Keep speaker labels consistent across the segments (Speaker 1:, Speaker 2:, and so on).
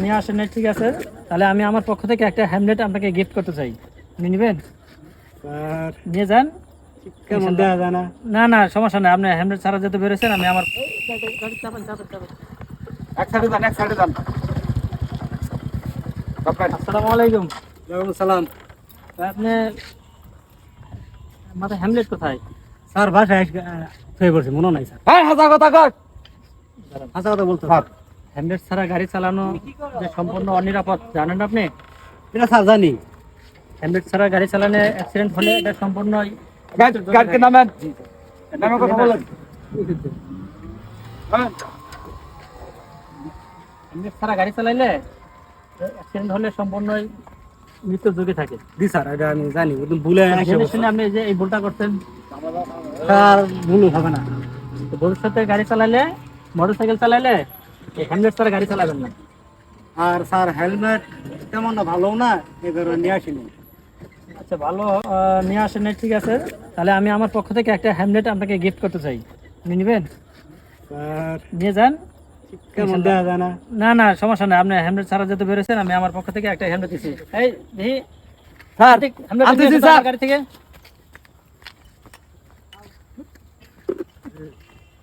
Speaker 1: নিয়ে আসেন নাই, ঠিক আছে। তাহলে আমি আমার পক্ষ থেকে একটা হ্যামলেট আপনাকে গিফট করতে চাই, আপনি নেবেন?
Speaker 2: স্যার
Speaker 1: নিয়ে যান।
Speaker 2: কেমন দেওয়া যায় না?
Speaker 1: না না, সমস্যা নেই, আপনি হ্যামলেট ছাড়া যেতে বেরোছেন, আমি আমার
Speaker 2: এক সাইডে যান, এক সাইডে যান।
Speaker 1: আসসালামু আলাইকুম।
Speaker 2: ওয়ালাইকুম সালাম।
Speaker 1: আপনি মাথায় হ্যামলেট কোথায়?
Speaker 2: স্যার বাসায় শুয়ে পড়ছি, মনে নাই স্যার। হ্যাঁ, হাসা কথা কর, হাসা কথা বলতো স্যার।
Speaker 1: হ্যামলেট ছাড়া গাড়ি চালানো যে সম্পূর্ণ অনিরাপদ, জানেন আপনি?
Speaker 2: এটা স্যার জানি।
Speaker 1: হ্যামলেট ছাড়া গাড়ি চালানো অ্যাক্সিডেন্ট হলে এটা সম্পূর্ণ
Speaker 2: গাড়িতে নামেন, নামে কথা বলেন।
Speaker 1: হ্যামলেট ছাড়া গাড়ি চালাইলে অ্যাক্সিডেন্ট হলে সম্পূর্ণ মৃত্যুর ঝুঁকি থাকে।
Speaker 2: জি স্যার, এটা আমি জানি, কিন্তু ভুলে
Speaker 1: জেনে শুনে আপনি যে এই ভুলটা করছেন,
Speaker 2: স্যার ভুল হবে না।
Speaker 1: তো ভবিষ্যতে গাড়ি চালাইলে, মোটরসাইকেল চালাইলে এই হ্যামলেট ছাড়া গাড়ি চালাবেন না।
Speaker 2: আর স্যার হেলমেট তেমন না ভালো না, এবার নিয়ে আসিনি।
Speaker 1: আচ্ছা, ভালো নিয়ে আসেন নাই, ঠিক আছে। তাহলে আমি আমার পক্ষ থেকে একটা হ্যামলেট আপনাকে গিফট করতে চাই, আপনি নেবেন?
Speaker 2: স্যার
Speaker 1: নিয়ে যান।
Speaker 2: কেমন দেওয়া যায় না?
Speaker 1: না না, সমস্যা নেই, আপনি হ্যামলেট ছাড়া যেতে বেরোছেন, আমি আমার পক্ষ থেকে একটা হ্যামলেট দিচ্ছি। এই দেখি
Speaker 2: স্যার
Speaker 1: হ্যামলেট
Speaker 2: আনতেছি
Speaker 1: নিয়ে
Speaker 2: স্যার।
Speaker 1: গাড়ি থেকে।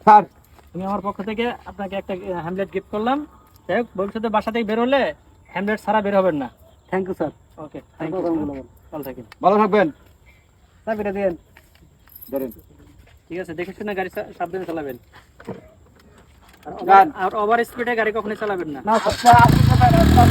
Speaker 2: স্যার
Speaker 1: আমি আমার পক্ষ থেকে আপনাকে একটা হ্যামলেট গিফট করলাম। যাই হোক, ভবিষ্যতে বাসা থেকে বের হলে হ্যামলেট ছাড়া বের হবেন না।
Speaker 2: Thank you sir.
Speaker 1: Okay, thank you, ভালো থাকেন।
Speaker 2: ভালো থাকবেন। চাবিটা দিন, ধরেন।
Speaker 1: ঠিক আছে, দেখে শুনে গাড়ি সাবধানে চালাবেন,
Speaker 2: গান।
Speaker 1: আর ওভার স্পিডে গাড়ি কখনোই চালাবেন না।
Speaker 2: না স্যার, আপনি কোথায় রাস্তা